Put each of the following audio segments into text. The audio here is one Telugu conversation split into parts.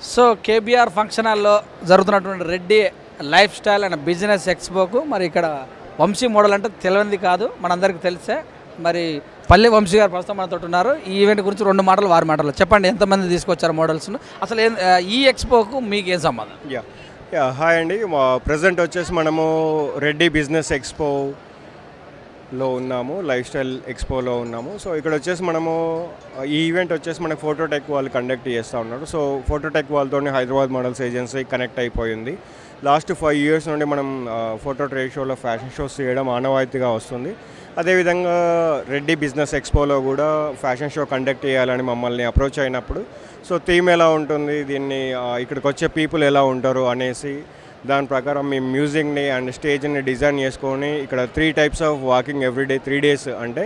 సో కేబీఆర్ ఫంక్షన్ హాల్లో జరుగుతున్నటువంటి Reddy life style and business ఎక్స్పోకు మరి ఇక్కడ వంశీ మోడల్ అంటే తెలియనిది కాదు, మనందరికీ తెలిసే. మరి పల్లె వంశీ గారు ప్రస్తుతం మనతో ఉన్నారు. ఈ ఈవెంట్ గురించి 2 మాటలు వారి మాటలు చెప్పండి. ఎంతమంది తీసుకొచ్చారు మోడల్స్ను, అసలు ఈ ఎక్స్పోకు మీకు ఏం సంబంధం? హాయ్ అండి. ప్రజెంట్ వచ్చేసి మనము రెడ్డి బిజినెస్ ఎక్స్పోలో ఉన్నాము, లైఫ్ స్టైల్ ఎక్స్పోలో ఉన్నాము. సో ఇక్కడ వచ్చేసి మనము ఈ ఈవెంట్ వచ్చేసి మనకు ఫోటోటెక్ వాళ్ళు కండక్ట్ చేస్తూ ఉన్నారు. సో ఫోటోటెక్ వాళ్ళతో హైదరాబాద్ మోడల్స్ ఏజెన్సీ కనెక్ట్ అయిపోయింది. లాస్ట్ 5 years నుండి మనం ఫోటో ట్రేడ్ షోలో ఫ్యాషన్ షోస్ చేయడం ఆనవాయితీగా వస్తుంది. అదేవిధంగా రెడ్డి బిజినెస్ ఎక్స్పోలో కూడా ఫ్యాషన్ షో కండక్ట్ చేయాలని మమ్మల్ని అప్రోచ్ అయినప్పుడు సో థీమ్ ఎలా ఉంటుంది, దీన్ని ఇక్కడికి వచ్చే పీపుల్ ఎలా ఉంటారు అనేసి దాని ప్రకారం మేము మ్యూజిక్ని అండ్ స్టేజ్ని డిజైన్ చేసుకొని ఇక్కడ 3 types of walking everyday 3 days అంటే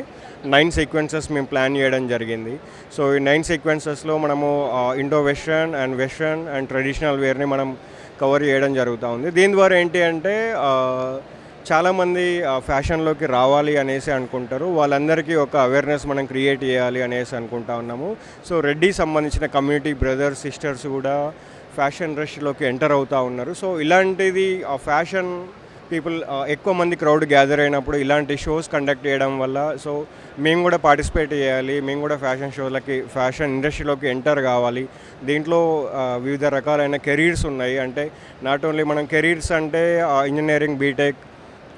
9 sequences మేము ప్లాన్ చేయడం జరిగింది. సో ఈ 9 sequencesలో మనము ఇండో వెస్ట్రన్ అండ్ ట్రెడిషనల్ వేర్ని మనం కవర్ చేయడం జరుగుతూ ఉంది. దీని ద్వారా ఏంటి అంటే చాలామంది ఫ్యాషన్లోకి రావాలి అనేసి అనుకుంటారు. వాళ్ళందరికీ ఒక అవేర్నెస్ మనం క్రియేట్ చేయాలి అనేసి అనుకుంటా ఉన్నాము. సో రెడ్డి సంబంధించిన కమ్యూనిటీ బ్రదర్స్ సిస్టర్స్ కూడా ఫ్యాషన్ ఇండస్ట్రీలోకి ఎంటర్ అవుతూ ఉన్నారు. సో ఇలాంటిది ఫ్యాషన్ పీపుల్ ఎక్కువ మంది క్రౌడ్ గ్యాదర్ అయినప్పుడు ఇలాంటి షోస్ కండక్ట్ చేయడం వల్ల సో మేము కూడా పార్టిసిపేట్ చేయాలి, మేము కూడా ఫ్యాషన్ ఇండస్ట్రీలోకి ఎంటర్ కావాలి. దీంట్లో వివిధ రకాలైన కెరీర్స్ ఉన్నాయి. అంటే నాట్ ఓన్లీ మనం కెరీర్స్ అంటే ఇంజనీరింగ్, బీటెక్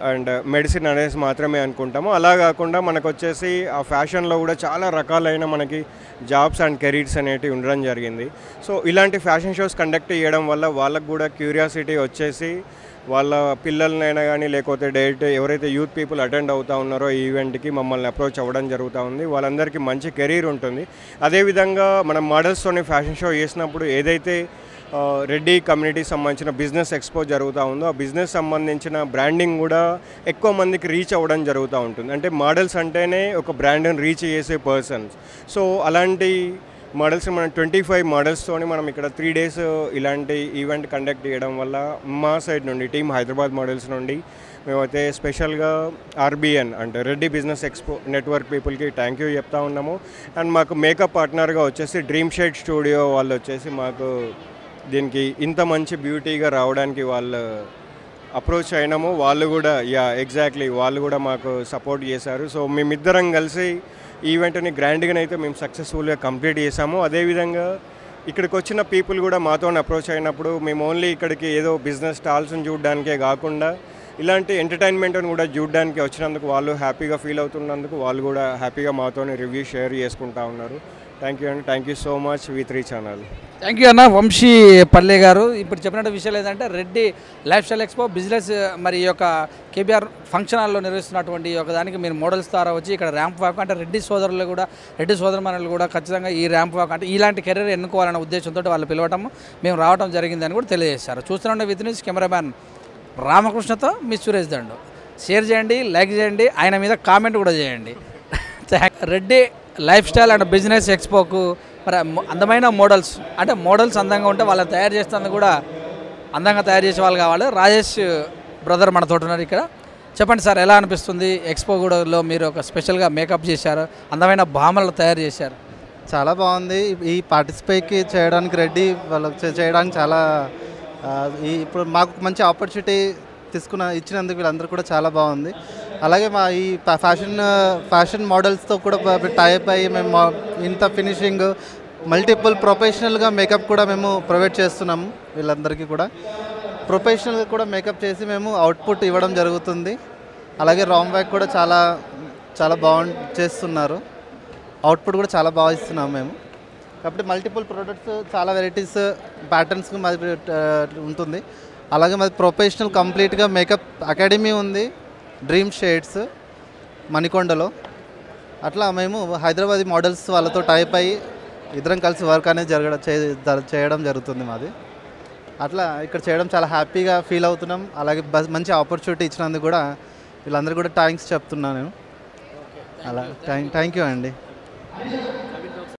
అండ్ మెడిసిన్ అనేసి మాత్రమే అనుకుంటాము. అలా కాకుండా మనకు వచ్చేసి ఆ ఫ్యాషన్లో కూడా చాలా రకాలైన మనకి జాబ్స్ అండ్ కెరీర్స్ అనేటివి ఉండడం జరిగింది. సో ఇలాంటి ఫ్యాషన్ షోస్ కండక్ట్ చేయడం వల్ల వాళ్ళకు కూడా క్యూరియాసిటీ వచ్చేసి వాళ్ళ పిల్లలనైనా కానీ లేకపోతే డైరెక్ట్ ఎవరైతే యూత్ పీపుల్ అటెండ్ అవుతూ ఉన్నారో ఈ ఈవెంట్కి మమ్మల్ని అప్రోచ్ అవ్వడం జరుగుతూ ఉంది. వాళ్ళందరికీ మంచి కెరీర్ ఉంటుంది. అదేవిధంగా మనం మోడల్స్తోని ఫ్యాషన్ షో చేసినప్పుడు ఏదైతే రెడ్డి కమ్యూనిటీకి సంబంధించిన బిజినెస్ ఎక్స్పో జరుగుతూ ఉందో ఆ బిజినెస్ సంబంధించిన బ్రాండింగ్ కూడా ఎక్కువ మందికి రీచ్ అవ్వడం జరుగుతూ ఉంటుంది. అంటే మోడల్స్ అంటేనే ఒక బ్రాండ్ని రీచ్ చేసే పర్సన్స్. సో అలాంటి మోడల్స్ మనం 25 మోడల్స్తోని మనం ఇక్కడ 3 days ఇలాంటి ఈవెంట్ కండక్ట్ చేయడం వల్ల మా సైడ్ నుండి టీమ్ హైదరాబాద్ మోడల్స్ నుండి మేమైతే స్పెషల్గా ఆర్బిఎన్ అంటే రెడ్డి బిజినెస్ ఎక్స్పో నెట్వర్క్ పీపుల్కి థ్యాంక్ యూ చెప్తా ఉన్నాము. అండ్ మాకు మేకప్ పార్ట్నర్గా వచ్చేసి డ్రీమ్ షేడ్ స్టూడియో వాళ్ళు వచ్చేసి మాకు దీనికి ఇంత మంచి బ్యూటీగా రావడానికి వాళ్ళు అప్రోచ్ అయినాము. వాళ్ళు కూడా ఎగ్జాక్ట్లీ వాళ్ళు కూడా మాకు సపోర్ట్ చేశారు. సో మేమిద్దరం కలిసి ఈవెంట్ని గ్రాండ్గానైతే మేము సక్సెస్ఫుల్గా కంప్లీట్ చేసాము. అదేవిధంగా ఇక్కడికి వచ్చిన పీపుల్ కూడా మాతో అప్రోచ్ అయినప్పుడు మేము ఓన్లీ ఇక్కడికి ఏదో బిజినెస్ స్టాల్స్ని చూడడానికే కాకుండా ఇలాంటి ఎంటర్టైన్మెంట్ని కూడా చూడడానికి వచ్చినందుకు వాళ్ళు హ్యాపీగా ఫీల్ అవుతున్నందుకు వాళ్ళు కూడా హ్యాపీగా మాతో రివ్యూ షేర్ చేసుకుంటా ఉన్నారు. థ్యాంక్ యూ అండి. Thank you so much V3 channel. Thank you అన్న వంశీ పల్లె గారు. ఇప్పుడు చెప్పినట్టు విషయాలు ఏంటంటే Reddy life style expo business మరి ఈ యొక్క కేబీఆర్ ఫంక్షన్ హాల్లో నిర్వహిస్తున్నటువంటి ఒక దానికి మీరు మోడల్స్ ద్వారా వచ్చి ఇక్కడ ర్యాంప్ వాక్ అంటే రెడ్డి సోదరులు కూడా రెడ్డి సోదరుమణులు కూడా ఖచ్చితంగా ఈ ర్యాంప్ వాక్ అంటే ఇలాంటి కెరీర్ ఎన్నుకోవాలనే ఉద్దేశంతో వాళ్ళు పిలవటం మేము రావడం జరిగిందని కూడా తెలియజేశారు. చూస్తున్న with news cameraman రామకృష్ణతో me Suresh Dandu. Share చేయండి, లైక్ చేయండి, ఆయన మీద కామెంట్ కూడా చేయండి. Reddy life style and business ఎక్స్పోకు మరి అందమైన మోడల్స్ అంటే మోడల్స్ అందంగా ఉంటే వాళ్ళని తయారు చేస్తుంది కూడా అందంగా తయారు చేసే వాళ్ళు కావాలి. రాజేష్ బ్రదర్ మనతో ఉన్నారు ఇక్కడ. చెప్పండి సార్, ఎలా అనిపిస్తుంది? ఎక్స్పో కూడాలో మీరు ఒక స్పెషల్గా మేకప్ చేశారు, అందమైన భామలు తయారు చేశారు. చాలా బాగుంది. ఈ పార్టిసిపేట్కి చేయడానికి రెడ్డి వాళ్ళకి చేయడానికి చాలా ఇప్పుడు మాకు మంచి ఆపర్చునిటీ ఇచ్చినందుకు వీళ్ళందరూ కూడా చాలా బాగుంది. అలాగే మా ఈ ఫ్యాషన్ మోడల్స్తో కూడా టైప్ అయ్యి మేము ఇంత ఫినిషింగ్ మల్టిపుల్ ప్రొఫెషనల్గా మేకప్ కూడా మేము ప్రొవైడ్ చేస్తున్నాము. వీళ్ళందరికీ కూడా ప్రొఫెషనల్గా కూడా మేకప్ చేసి మేము అవుట్పుట్ ఇవ్వడం జరుగుతుంది. అలాగే రామ్ వ్యాక్ కూడా చాలా చాలా చేస్తున్నారు. అవుట్పుట్ కూడా చాలా బాగా ఇస్తున్నాము మేము. కాబట్టి మల్టిపుల్ ప్రొడక్ట్స్ చాలా వెరైటీస్ ప్యాటర్న్స్ మాది ఉంటుంది. అలాగే మాది ప్రొఫెషనల్ కంప్లీట్గా మేకప్ అకాడమీ ఉంది, డ్రీమ్ షేడ్స్ మణికొండలో. అట్లా మేము హైదరాబాద్ మోడల్స్ వాళ్ళతో టైప్ అయ్యి ఇద్దరం కలిసి వర్క్ అనేది చేయడం జరుగుతుంది మాది. అట్లా ఇక్కడ చేయడం చాలా హ్యాపీగా ఫీల్ అవుతున్నాం. అలాగే మంచి ఆపర్చునిటీ ఇచ్చినందుకు కూడా వీళ్ళందరూ కూడా థ్యాంక్స్ చెప్తున్నాను నేను. అలా థ్యాంక్ యూ అండి.